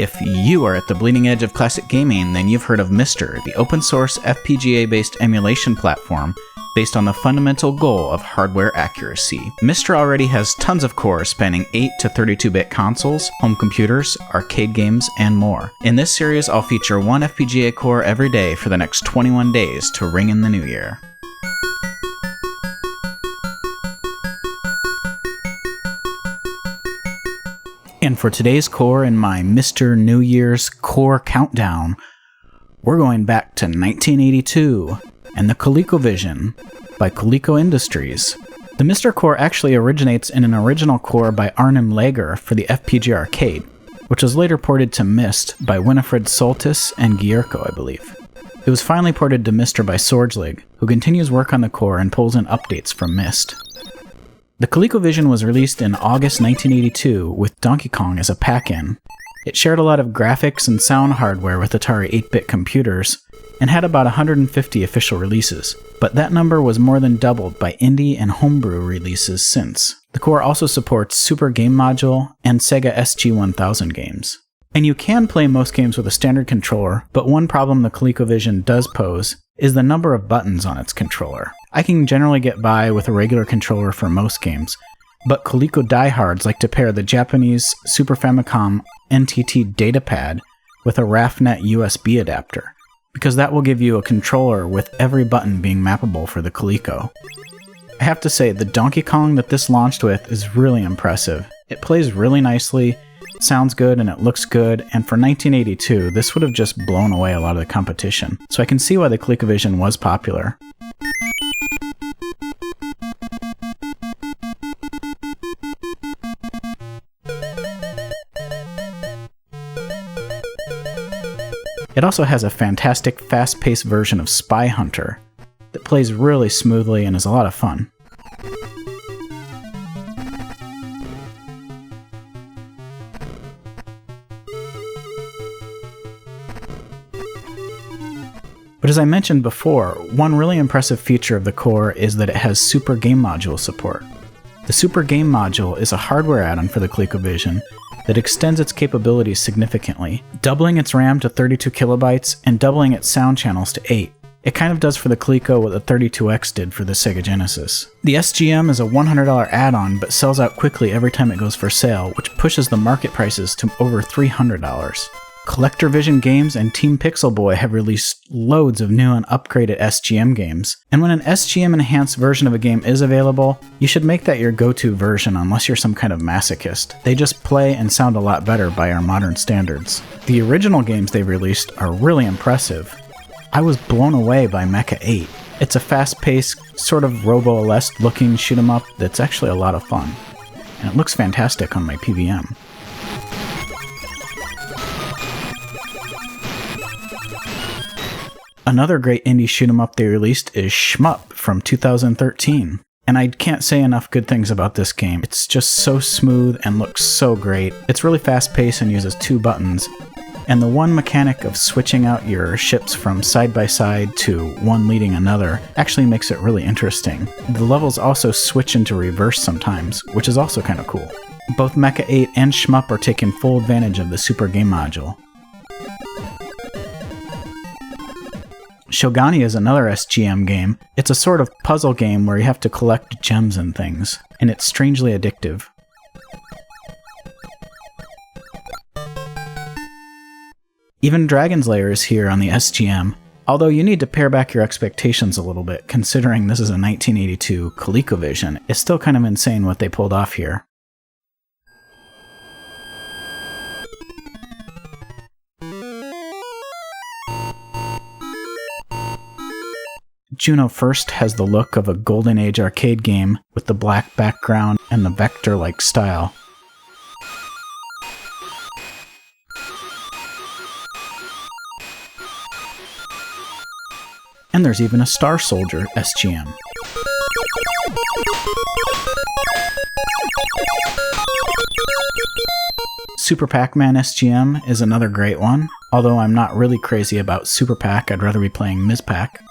If you are at the bleeding edge of classic gaming, then you've heard of MiSTer, the open-source FPGA-based emulation platform based on the fundamental goal of hardware accuracy. MiSTer already has tons of cores spanning 8 to 32-bit consoles, home computers, arcade games, and more. In this series, I'll feature one FPGA core every day for the next 21 days to ring in the new year. And for today's core in my MiSTer New Year's Core Countdown, we're going back to 1982 and the ColecoVision by Coleco Industries. The MiSTer core actually originates in an original core by Arnim Lager for the FPGA Arcade, which was later ported to MiST by Winifred Soltis and Gierko, I believe. It was finally ported to MiSTer by Sorgelig, who continues work on the core and pulls in updates from MiST. The ColecoVision was released in August 1982 with Donkey Kong as a pack-in. It shared a lot of graphics and sound hardware with Atari 8-bit computers, and had about 150 official releases, but that number was more than doubled by indie and homebrew releases since. The core also supports Super Game Module and Sega SG-1000 games. And you can play most games with a standard controller, but one problem the ColecoVision does pose is the number of buttons on its controller. I can generally get by with a regular controller for most games, but Coleco diehards like to pair the Japanese Super Famicom NTT datapad with a RAFnet USB adapter, because that will give you a controller with every button being mappable for the Coleco. I have to say, the Donkey Kong that this launched with is really impressive. It plays really nicely, it sounds good, and it looks good, and for 1982, this would have just blown away a lot of the competition, so I can see why the ColecoVision was popular. It also has a fantastic fast-paced version of Spy Hunter that plays really smoothly and is a lot of fun. But as I mentioned before, one really impressive feature of the core is that it has Super Game Module support. The Super Game Module is a hardware add-on for the ColecoVision that extends its capabilities significantly, doubling its RAM to 32 kilobytes and doubling its sound channels to 8. It kind of does for the Coleco what the 32X did for the Sega Genesis. The SGM is a $100 add-on but sells out quickly every time it goes for sale, which pushes the market prices to over $300. CollectorVision Games and Team Pixel Boy have released loads of new and upgraded SGM games, and when an SGM-enhanced version of a game is available, you should make that your go-to version unless you're some kind of masochist. They just play and sound a lot better by our modern standards. The original games they've released are really impressive. I was blown away by Mecha 8. It's a fast-paced, sort of Robo-Aleste looking shoot-'em-up that's actually a lot of fun, and it looks fantastic on my PVM. Another great indie shoot-'em-up they released is Shmup from 2013. And I can't say enough good things about this game. It's just so smooth and looks so great. It's really fast-paced and uses 2 buttons. And the one mechanic of switching out your ships from side by side to one leading another actually makes it really interesting. The levels also switch into reverse sometimes, which is also kind of cool. Both Mecha 8 and Shmup are taking full advantage of the Super Game Module. Shigani is another SGM game. It's a sort of puzzle game where you have to collect gems and things, and it's strangely addictive. Even Dragon's Lair is here on the SGM, although you need to pare back your expectations a little bit, considering this is a 1982 ColecoVision. It's still kind of insane what they pulled off here. Juno First has the look of a Golden Age arcade game with the black background and the vector-like style. And there's even a Star Soldier SGM. Super Pac-Man SGM is another great one, although I'm not really crazy about Super Pac, I'd rather be playing Ms. Pac.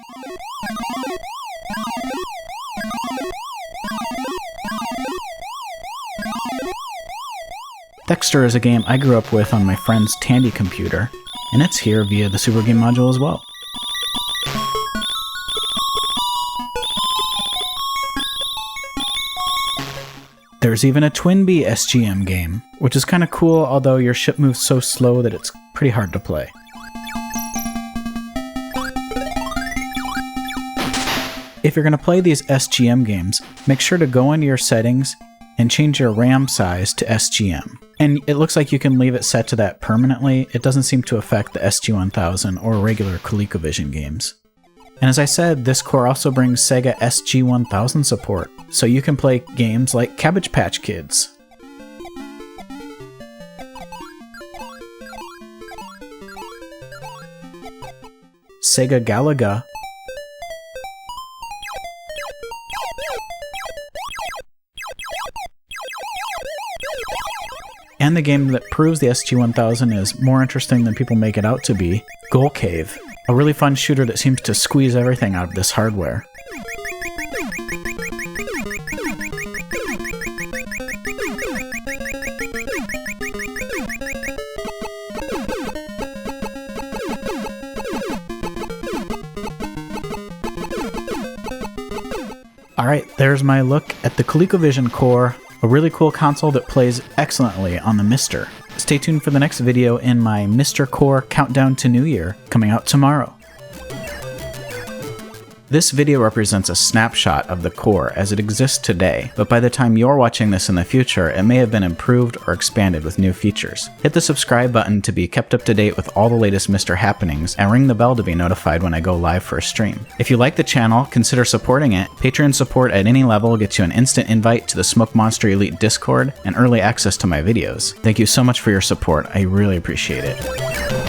Thexter is a game I grew up with on my friend's Tandy computer, and it's here via the Super Game module as well. There's even a Twinbee SGM game, which is kinda cool, although your ship moves so slow that it's pretty hard to play. If you're going to play these SGM games, make sure to go into your settings and change your RAM size to SGM. And it looks like you can leave it set to that permanently. It doesn't seem to affect the SG-1000 or regular ColecoVision games. And as I said, this core also brings Sega SG-1000 support, so you can play games like Cabbage Patch Kids. Sega Galaga, and the game that proves the SG-1000 is more interesting than people make it out to be, Goal Cave, a really fun shooter that seems to squeeze everything out of this hardware. Alright, there's my look at the ColecoVision core, a really cool console that plays excellently on the MiSTer. Stay tuned for the next video in my MiSTer Core Countdown to New Year, coming out tomorrow. This video represents a snapshot of the core as it exists today, but by the time you're watching this in the future, it may have been improved or expanded with new features. Hit the subscribe button to be kept up to date with all the latest MiSTer happenings, and ring the bell to be notified when I go live for a stream. If you like the channel, consider supporting it. Patreon support at any level gets you an instant invite to the SmokeMonster Elite Discord and early access to my videos. Thank you so much for your support, I really appreciate it.